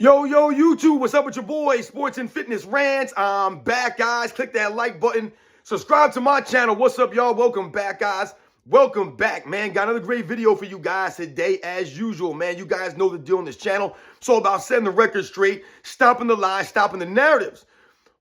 Yo, YouTube, what's up with your boy, Sports and Fitness Rants? I'm back, guys. Click that like button. Subscribe to my channel. What's up, y'all? Welcome back, guys. Welcome back, man. Got another great video for you guys today, as usual, man. You guys know the deal on this channel. It's all about setting the record straight, stopping the lies, stopping the narratives,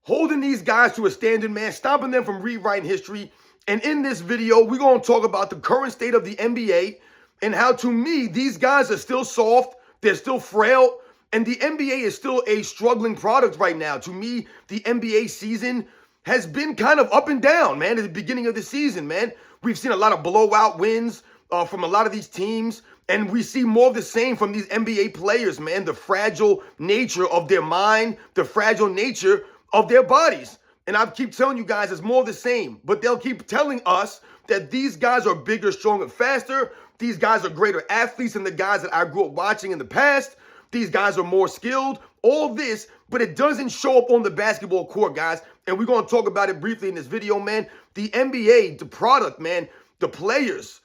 holding these guys to a standard, man, stopping them from rewriting history. And in this video, we're going to talk about the current state of the NBA and how, to me, these guys are still soft. They're still frail. And the NBA is still a struggling product right now. To me, the NBA season has been kind of up and down, man, at the beginning of the season, man. We've seen a lot of blowout wins from a lot of these teams, and we see more of the same from these NBA players, man. The fragile nature of their mind, the fragile nature of their bodies. And I keep telling you guys it's more of the same, but they'll keep telling us that these guys are bigger, stronger, faster. These guys are greater athletes than the guys that I grew up watching in the past. These guys are more skilled, all this, but it doesn't show up on the basketball court, guys. And we're going to talk about it briefly in this video, man. The NBA, the product, man, the players,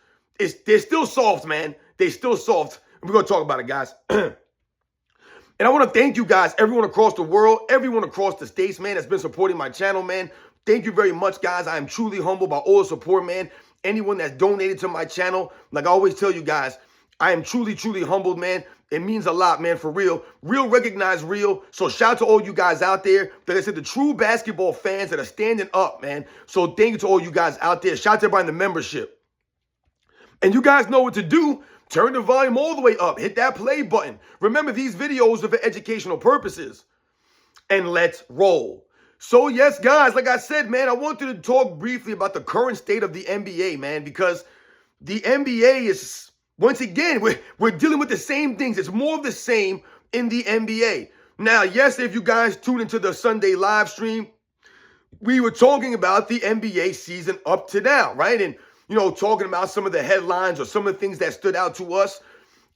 they're still soft, man. They're still soft. And we're going to talk about it, guys. And I want to thank you guys, everyone across the world, everyone across the states, man, that's been supporting my channel, man. Thank you very much, guys. I am truly humbled by all the support, man. Anyone that's donated to my channel, like I always tell you guys, I am truly, truly humbled, man. It means a lot, man, for real. Real recognize real. So shout out to all you guys out there. Like I said, the true basketball fans that are standing up, man. So thank you to all you guys out there. Shout out to everybody in the membership. And you guys know what to do. Turn the volume all the way up. Hit that play button. Remember, these videos are for educational purposes. And let's roll. So yes, guys, like I said, man, I wanted to talk briefly about the current state of the NBA, man, because the NBA is... Once again, we're dealing with the same things. It's more of the same in the NBA. Now, yes, if you guys tune into the Sunday live stream, we were talking about the NBA season up to now, right? And, you know, talking about some of the headlines or some of the things that stood out to us.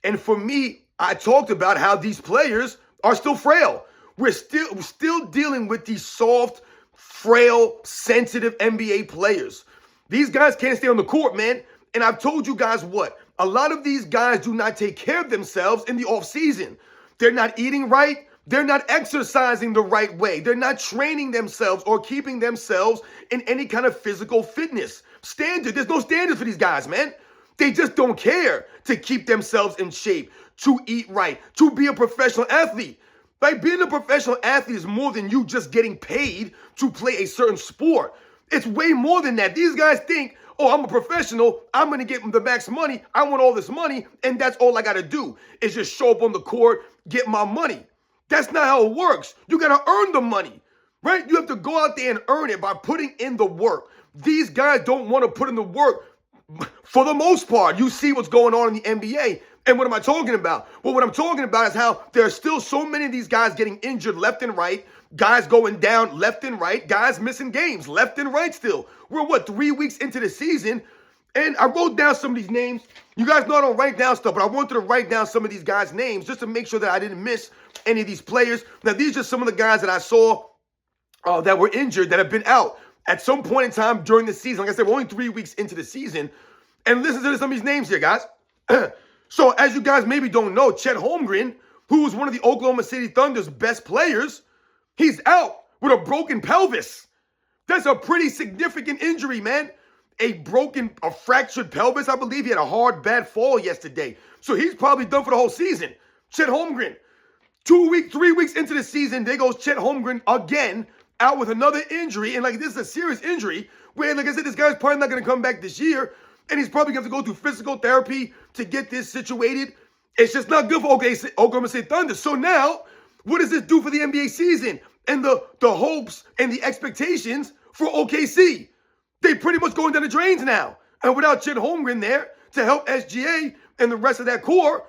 And for me, I talked about how these players are still frail. We're still dealing with these soft, frail, sensitive NBA players. These guys can't stay on the court, man. And I've told you guys what? A lot of these guys do not take care of themselves in the offseason. They're not eating right. They're not exercising the right way. They're not training themselves or keeping themselves in any kind of physical fitness standard. There's no standards for these guys, man. They just don't care to keep themselves in shape, to eat right, to be a professional athlete. Like, being a professional athlete is more than you just getting paid to play a certain sport. It's way more than that. These guys think, oh, I'm a professional, I'm going to get the max money, I want all this money, and that's all I got to do is just show up on the court, get my money. That's not how it works. You got to earn the money, right? You have to go out there and earn it by putting in the work. These guys don't want to put in the work for the most part. You see what's going on in the NBA. And what am I talking about? Well, what I'm talking about is how there are still so many of these guys getting injured left and right, guys going down left and right, guys missing games left and right still. We're, what, 3 weeks into the season? And I wrote down some of these names. You guys know I don't write down stuff, but I wanted to write down some of these guys' names just to make sure that I didn't miss any of these players. Now, these are some of the guys that I saw that were injured, that have been out at some point in time during the season. Like I said, we're only 3 weeks into the season. And listen to some of these names here, guys. So, as you guys maybe don't know, Chet Holmgren, who was one of the Oklahoma City Thunder's best players, he's out with a broken pelvis. That's a pretty significant injury, man. A fractured pelvis. I believe he had a hard, bad fall yesterday. So he's probably done for the whole season. Chet Holmgren. 3 weeks into the season, there goes Chet Holmgren again, out with another injury. And, like, this is a serious injury where, like I said, this guy's probably not going to come back this year. And he's probably going to have to go through physical therapy to get this situated. It's just not good for Oklahoma City Thunder. So now, what does this do for the NBA season? And the hopes and the expectations for OKC? They pretty much going down the drains now. And without Chet Holmgren there to help SGA and the rest of that core,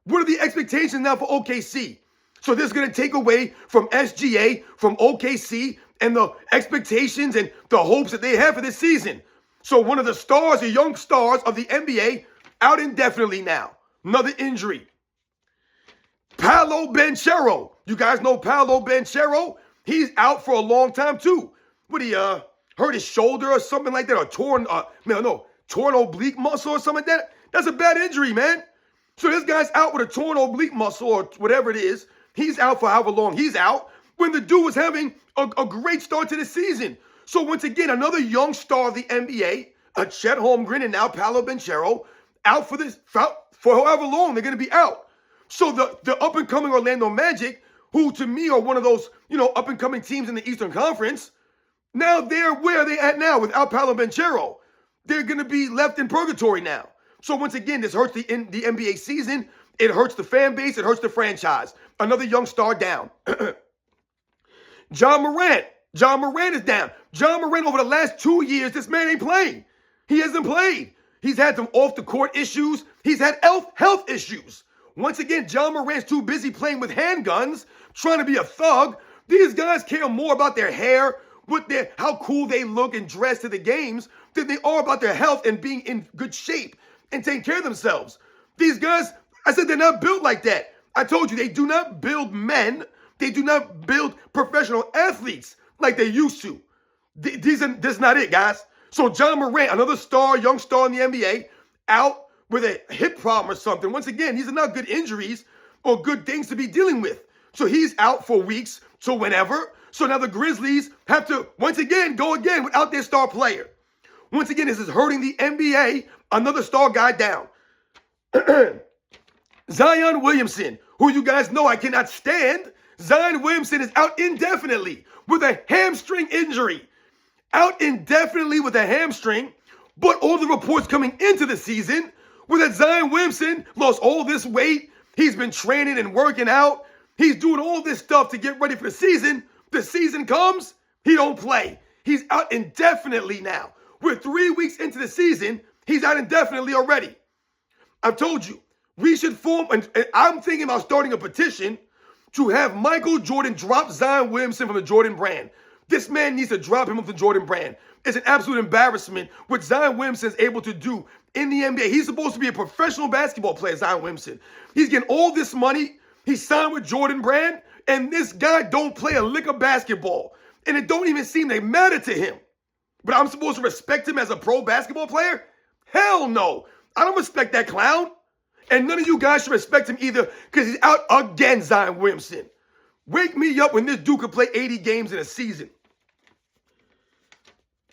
what are the expectations now for OKC? So this is going to take away from SGA, from OKC, and the expectations and the hopes that they have for this season. So one of the stars, the young stars of the NBA, out indefinitely now. Another injury. Paolo Banchero. You guys know Paolo Banchero? He's out for a long time too. What, he hurt his shoulder or something like that? Or torn oblique muscle or something like that? That's a bad injury, man. So this guy's out with a torn oblique muscle or whatever it is. He's out for however long he's out when the dude was having a great start to the season. So once again, another young star of the NBA, Chet Holmgren and now Paolo Banchero, out for however long they're going to be out. So the up-and-coming Orlando Magic, who to me are one of those, up-and-coming teams in the Eastern Conference, now they're where they at now without Paolo Banchero. They're going to be left in purgatory now. So once again, this hurts the NBA season. It hurts the fan base. It hurts the franchise. Another young star down. John Morant. John Morant is down. John Morant, over the last 2 years, this man ain't played. He hasn't played. He's had some off-the-court issues. He's had health issues. Once again, John Morant's too busy playing with handguns, trying to be a thug. These guys care more about their hair, how cool they look and dress to the games, than they are about their health and being in good shape and taking care of themselves. These guys, I said they're not built like that. I told you, they do not build men. They do not build professional athletes like they used to. This is not it, guys. So John Morant, another star, young star in the NBA, out with a hip problem or something. Once again, these are not good injuries or good things to be dealing with. So he's out for weeks to whenever. So now the Grizzlies have to, once again, go again without their star player. Once again, this is hurting the NBA. Another star guy down. Zion Williamson, who you guys know I cannot stand. Zion Williamson is out indefinitely with a hamstring injury. Out indefinitely with a hamstring. But all the reports coming into the season were that Zion Williamson lost all this weight. He's been training and working out. He's doing all this stuff to get ready for the season. The season comes, he don't play. He's out indefinitely now. We're 3 weeks into the season. He's out indefinitely already. I've told you, we should form, and I'm thinking about starting a petition to have Michael Jordan drop Zion Williamson from the Jordan brand. This man needs to drop him from the Jordan brand. It's an absolute embarrassment what Zion Williamson is able to do in the NBA. He's supposed to be a professional basketball player, Zion Williamson. He's getting all this money. He signed with Jordan brand, and this guy don't play a lick of basketball. And it don't even seem to matter to him. But I'm supposed to respect him as a pro basketball player? Hell no. I don't respect that clown. And none of you guys should respect him either because he's out again, Zion Williamson. Wake me up when this dude could play 80 games in a season.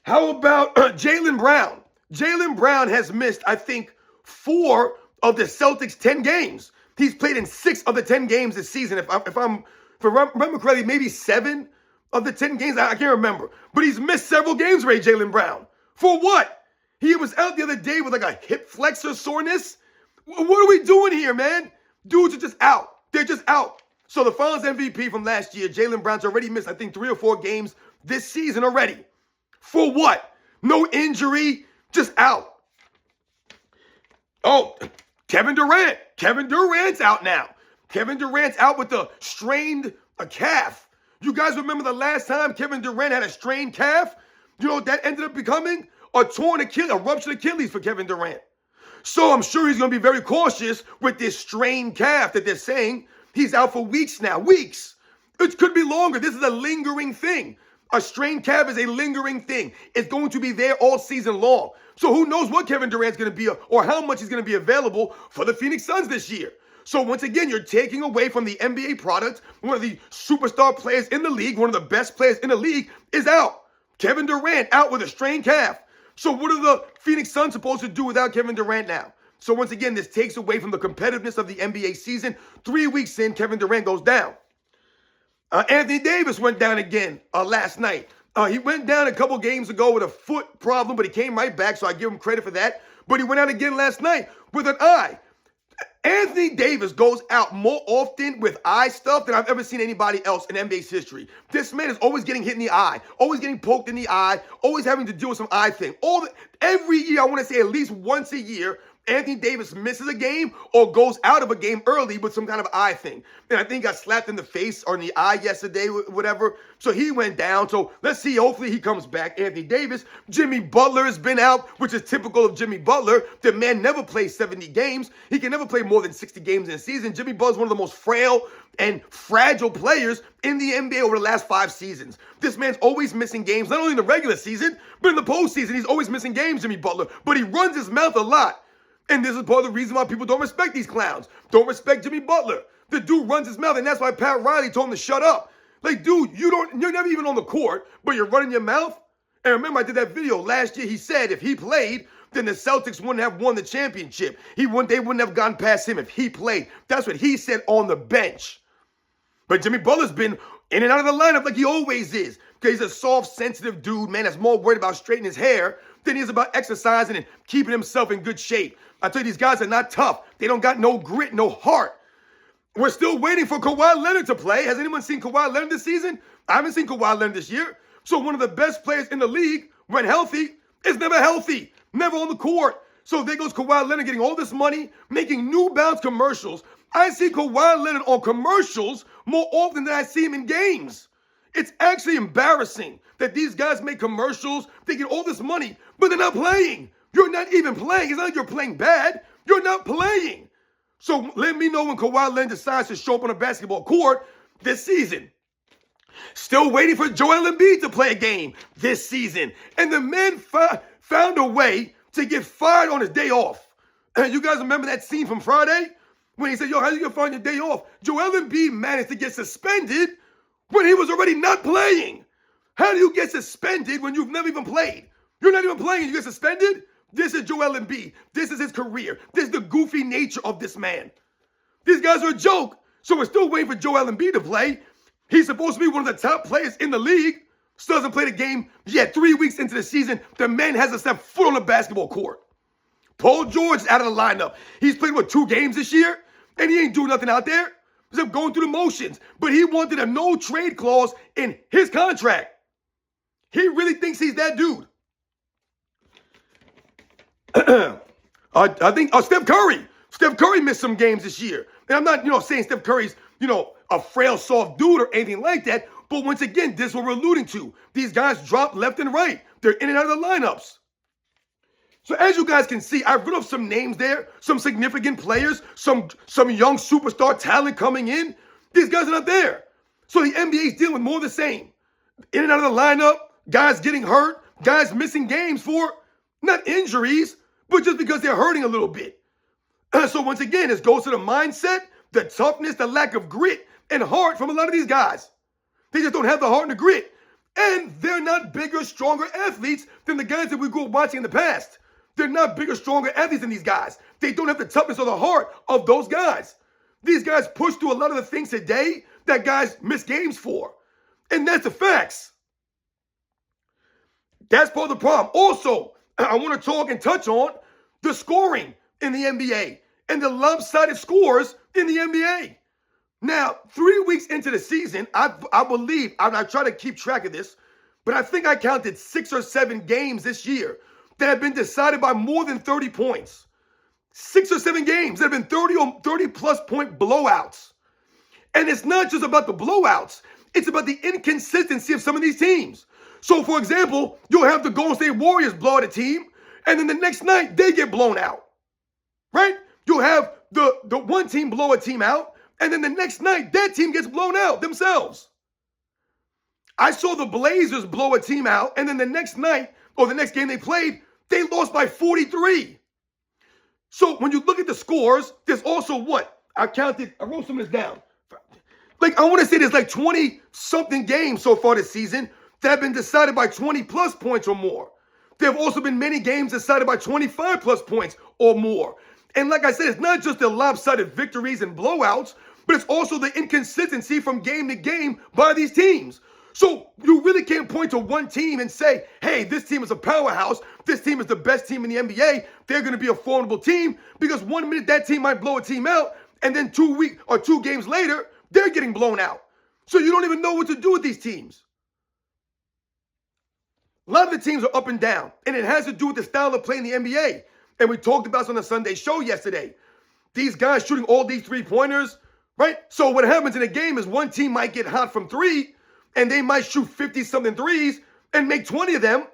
How about Jaylen Brown? Jaylen Brown has missed, I think, 4 of the Celtics' 10 games. He's played in 6 of the 10 games this season. If I remember correctly, maybe 7 of the 10 games. I can't remember. But he's missed several games, Jaylen Brown. For what? He was out the other day with like a hip flexor soreness. What are we doing here, man? Dudes are just out. They're just out. So the Finals MVP from last year, Jaylen Brown's already missed, I think, 3 or 4 games this season already. For what? No injury, just out. Oh, Kevin Durant. Kevin Durant's out now. Kevin Durant's out with a strained calf. You guys remember the last time Kevin Durant had a strained calf? You know what that ended up becoming? A torn Achilles, a ruptured Achilles for Kevin Durant. So I'm sure he's going to be very cautious with this strained calf that they're saying. He's out for weeks now. Weeks. It could be longer. This is a lingering thing. A strained calf is a lingering thing. It's going to be there all season long. So who knows what Kevin Durant's going to be or how much he's going to be available for the Phoenix Suns this year. So once again, you're taking away from the NBA product. One of the superstar players in the league, one of the best players in the league is out. Kevin Durant out with a strained calf. So what are the Phoenix Suns supposed to do without Kevin Durant now? So once again, this takes away from the competitiveness of the NBA season. 3 weeks in, Kevin Durant goes down. Anthony Davis went down again last night. He went down a couple games ago with a foot problem, but he came right back, so I give him credit for that. But he went out again last night with an eye. Anthony Davis goes out more often with eye stuff than I've ever seen anybody else in NBA's history. This man is always getting hit in the eye, always getting poked in the eye, always having to deal with some eye thing. Every year, I want to say at least once a year, Anthony Davis misses a game or goes out of a game early with some kind of eye thing. And I think he got slapped in the face or in the eye yesterday, whatever. So he went down. So let's see. Hopefully he comes back. Anthony Davis. Jimmy Butler has been out, which is typical of Jimmy Butler. The man never plays 70 games. He can never play more than 60 games in a season. Jimmy Butler's one of the most frail and fragile players in the NBA over the last 5 seasons. This man's always missing games, not only in the regular season, but in the postseason. He's always missing games, Jimmy Butler. But he runs his mouth a lot. And this is part of the reason why people don't respect these clowns. Don't respect Jimmy Butler. The dude runs his mouth, and that's why Pat Riley told him to shut up. Like, dude, you're never even on the court, but you're running your mouth. And remember, I did that video last year. He said if he played, then the Celtics wouldn't have won the championship. They wouldn't have gone past him if he played. That's what he said on the bench. But Jimmy Butler's been in and out of the lineup like he always is. Because he's a soft, sensitive dude, man, that's more worried about straightening his hair than he is about exercising and keeping himself in good shape. I tell you, these guys are not tough. They don't got no grit, no heart. We're still waiting for Kawhi Leonard to play. Has anyone seen Kawhi Leonard this season? I haven't seen Kawhi Leonard this year. So one of the best players in the league, when healthy, is never healthy, never on the court. So there goes Kawhi Leonard getting all this money, making New Balance commercials. I see Kawhi Leonard on commercials more often than I see him in games. It's actually embarrassing that these guys make commercials, they get all this money, but they're not playing. You're not even playing. It's not like you're playing bad. You're not playing. So let me know when Kawhi Leonard decides to show up on a basketball court this season. Still waiting for Joel Embiid to play a game this season. And the man found a way to get fired on his day off. And you guys remember that scene from Friday? When he said, yo, how you gonna find your day off? Joel Embiid managed to get suspended when he was already not playing. How do you get suspended when you've never even played? You're not even playing and you get suspended? This is Joel Embiid. This is his career. This is the goofy nature of this man. These guys are a joke. So we're still waiting for Joel Embiid to play. He's supposed to be one of the top players in the league. Still hasn't played a game yet. 3 weeks into the season, the man hasn't stepped foot on the basketball court. Paul George is out of the lineup. He's played, 2 games this year? And he ain't doing nothing out there. He's going through the motions. But he wanted a no-trade clause in his contract. He really thinks he's that dude. I think Steph Curry. Steph Curry missed some games this year. And I'm not, saying Steph Curry's, a frail, soft dude or anything like that. But once again, this is what we're alluding to. These guys drop left and right. They're in and out of the lineups. So as you guys can see, I've written up some names there, some significant players, some young superstar talent coming in. These guys are not there. So the NBA is dealing with more of the same. In and out of the lineup, guys getting hurt, guys missing games for not injuries, but just because they're hurting a little bit. So once again, this goes to the mindset, the toughness, the lack of grit and heart from a lot of these guys. They just don't have the heart and the grit. And they're not bigger, stronger athletes than the guys that we grew up watching in the past. They're not bigger, stronger athletes than these guys. They don't have the toughness or the heart of those guys. These guys push through a lot of the things today that guys miss games for. And that's the facts. That's part of the problem. Also, I want to talk and touch on the scoring in the NBA and the lopsided scores in the NBA. Now, 3 weeks into the season, I believe, I try to keep track of this, but I think I counted 6 or 7 games this year that have been decided by more than 30 points. 6 or 7 games that have been 30 plus point blowouts. And it's not just about the blowouts. It's about the inconsistency of some of these teams. So, for example, you'll have the Golden State Warriors blow out a team, and then the next night, they get blown out. Right? You'll have the one team blow a team out, and then the next night, that team gets blown out themselves. I saw the Blazers blow a team out, and then the next night, or the next game they played, they lost by 43. So when you look at the scores, there's also what? I wrote some of this down. I want to say there's 20-something games so far this season that have been decided by 20-plus points or more. There have also been many games decided by 25-plus points or more. And like I said, it's not just the lopsided victories and blowouts, but it's also the inconsistency from game to game by these teams. So you really can't point to one team and say, hey, this team is a powerhouse. This team is the best team in the NBA. They're going to be a formidable team, because 1 minute that team might blow a team out, and then 2 games later, they're getting blown out. So you don't even know what to do with these teams. A lot of the teams are up and down, and it has to do with the style of play in the NBA. And we talked about this on the Sunday show yesterday. These guys shooting all these three-pointers, right? So what happens in a game is one team might get hot from 3, and they might shoot 50-something threes and make 20 of them.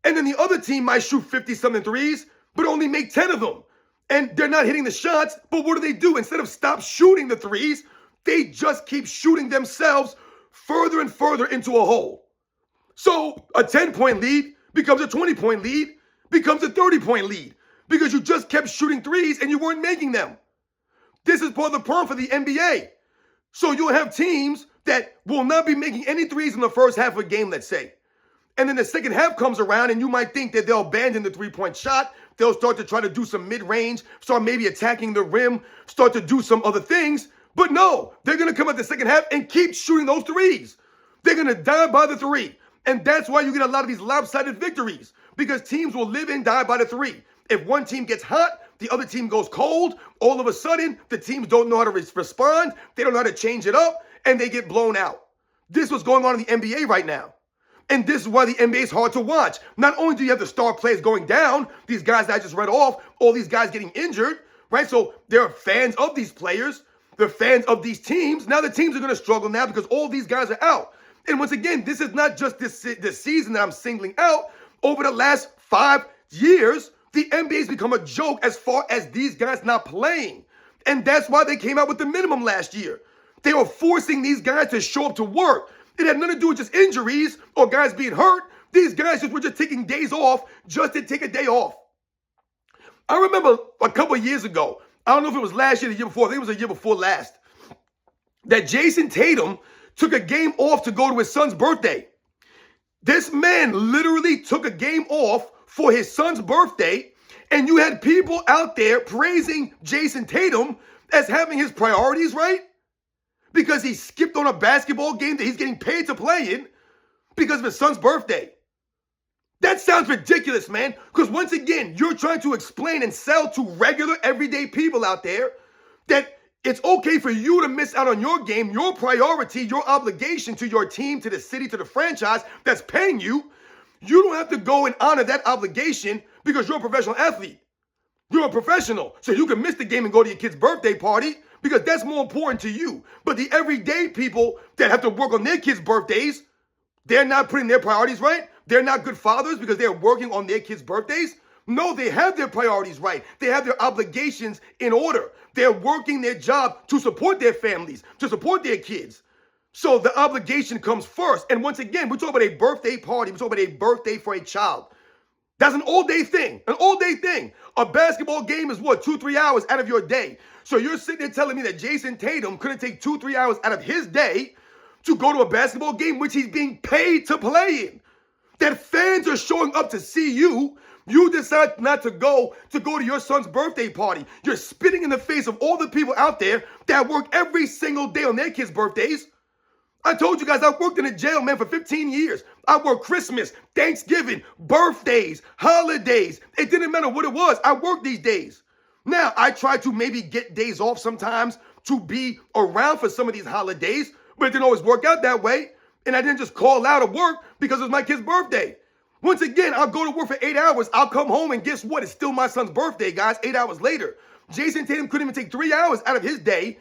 And then the other team might shoot 50-something threes, but only make 10 of them. And they're not hitting the shots, but what do? Instead of stop shooting the threes, they just keep shooting themselves further and further into a hole. So a 10-point lead becomes a 20-point lead, becomes a 30-point lead, because you just kept shooting threes and you weren't making them. This is part of the problem for the NBA. So you'll have teams that will not be making any threes in the first half of a game, let's say. And then the second half comes around and you might think that they'll abandon the three-point shot. They'll start to try to do some mid-range, start maybe attacking the rim, start to do some other things. But no, they're going to come at the second half and keep shooting those threes. They're going to die by the three. And that's why you get a lot of these lopsided victories, because teams will live and die by the three. If one team gets hot, the other team goes cold. All of a sudden, the teams don't know how to respond. They don't know how to change it up, and they get blown out. This is what's going on in the NBA right now. And this is why the NBA is hard to watch. Not only do you have the star players going down, these guys that I just read off, all these guys getting injured, right? So there are fans of these players. They're fans of these teams. Now the teams are going to struggle now because all these guys are out. And once again, this is not just this season that I'm singling out. Over the last 5 years, the NBA's become a joke as far as these guys not playing. And that's why they came out with the minimum last year. They were forcing these guys to show up to work. It had nothing to do with just injuries or guys being hurt. These guys were just taking days off just to take a day off. I remember a couple of years ago, I don't know if it was last year or the year before, I think it was the year before last, that Jason Tatum took a game off to go to his son's birthday. This man literally took a game off for his son's birthday, and you had people out there praising Jason Tatum as having his priorities right because he skipped on a basketball game that he's getting paid to play in because of his son's birthday. That sounds ridiculous, man, because once again, you're trying to explain and sell to regular, everyday people out there that it's okay for you to miss out on your game, your priority, your obligation to your team, to the city, to the franchise that's paying you. You don't have to go and honor that obligation because you're a professional athlete. You're a professional, so you can miss the game and go to your kid's birthday party because that's more important to you. But the everyday people that have to work on their kids' birthdays, they're not putting their priorities right. They're not good fathers because they're working on their kids' birthdays. No, they have their priorities right. They have their obligations in order. They're working their job to support their families, to support their kids. So the obligation comes first. And once again, we're talking about a birthday party. We're talking about a birthday for a child. That's an all-day thing, an all-day thing. A basketball game is what, 2-3 hours out of your day. So you're sitting there telling me that Jason Tatum couldn't take 2-3 hours out of his day to go to a basketball game, which he's being paid to play in. That fans are showing up to see you. You decide not to go to your son's birthday party. You're spitting in the face of all the people out there that work every single day on their kids' birthdays. I told you guys I worked in a jail, man, for 15 years. I worked Christmas, Thanksgiving, birthdays, holidays. It didn't matter what it was. I worked these days. Now, I try to maybe get days off sometimes to be around for some of these holidays, but it didn't always work out that way. And I didn't just call out of work because it was my kid's birthday. Once again, I'll go to work for 8 hours. I'll come home and guess what? It's still my son's birthday, guys, 8 hours later. Jason Tatum couldn't even take 3 hours out of his day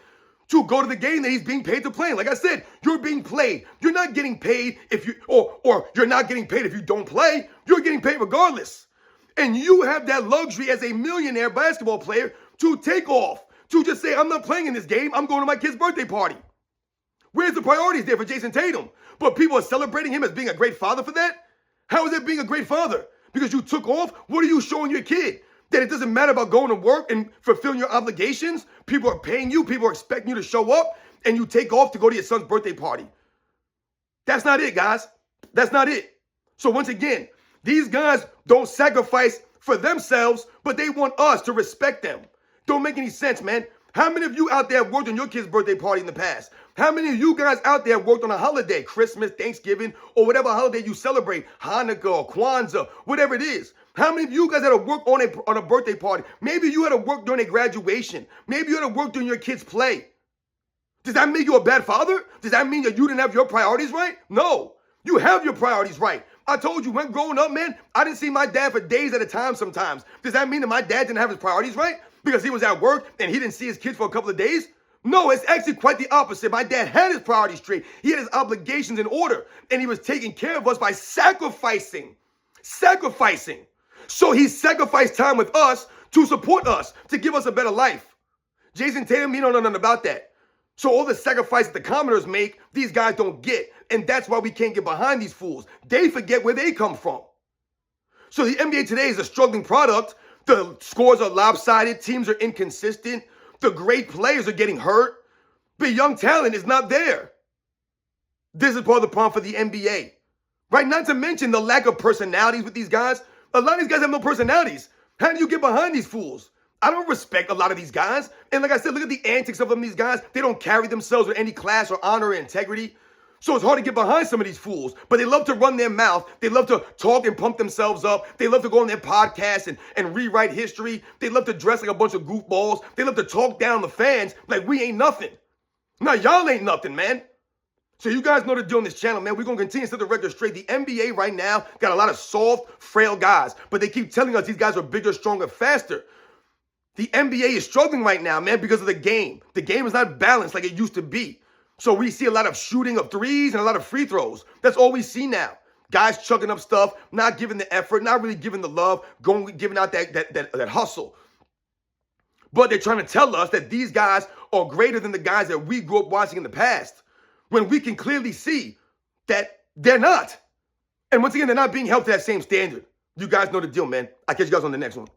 to go to the game that he's being paid to play in. Like I said, you're being played. You're not getting paid if you, or you're not getting paid if you don't play. You're getting paid regardless. And you have that luxury as a millionaire basketball player to take off, to just say, I'm not playing in this game. I'm going to my kid's birthday party. Where's the priorities there for Jason Tatum? But people are celebrating him as being a great father for that? How is that being a great father? Because you took off? What are you showing your kid? That it doesn't matter about going to work and fulfilling your obligations? People are paying you. People are expecting you to show up. And you take off to go to your son's birthday party. That's not it, guys. That's not it. So once again, these guys don't sacrifice for themselves, but they want us to respect them. Don't make any sense, man. How many of you out there have worked on your kid's birthday party in the past? How many of you guys out there have worked on a holiday, Christmas, Thanksgiving, or whatever holiday you celebrate, Hanukkah or Kwanzaa, whatever it is? How many of you guys had to work on a birthday party? Maybe you had to work during a graduation. Maybe you had to work during your kid's play. Does that make you a bad father? Does that mean that you didn't have your priorities right? No, you have your priorities right. I told you, when growing up, man, I didn't see my dad for days at a time sometimes. Does that mean that my dad didn't have his priorities right? Because he was at work and he didn't see his kids for a couple of days? No, it's actually quite the opposite. My dad had his priorities straight. He had his obligations in order. And he was taking care of us by sacrificing. So he sacrificed time with us to support us, to give us a better life. Jason Tatum, he don't know nothing about that. So all the sacrifice that the commoners make, these guys don't get. And that's why we can't get behind these fools. They forget where they come from. So the NBA today is a struggling product. The scores are lopsided. Teams are inconsistent. The great players are getting hurt, but young talent is not there. This is part of the problem for the NBA, right? Not to mention the lack of personalities with these guys. A lot of these guys have no personalities. How do you get behind these fools? I don't respect a lot of these guys. And like I said, look at the antics of them, these guys. They don't carry themselves with any class or honor or integrity. So it's hard to get behind some of these fools. But they love to run their mouth. They love to talk and pump themselves up. They love to go on their podcasts and rewrite history. They love to dress like a bunch of goofballs. They love to talk down the fans like we ain't nothing. Now, y'all ain't nothing, man. So you guys know the deal on this channel, man. We're going to continue to set the record straight. The NBA right now got a lot of soft, frail guys. But they keep telling us these guys are bigger, stronger, faster. The NBA is struggling right now, man, because of the game. The game is not balanced like it used to be. So we see a lot of shooting of threes and a lot of free throws. That's all we see now. Guys chucking up stuff, not giving the effort, not really giving the love, giving out that hustle. But they're trying to tell us that these guys are greater than the guys that we grew up watching in the past, when we can clearly see that they're not. And once again, they're not being held to that same standard. You guys know the deal, man. I'll catch you guys on the next one.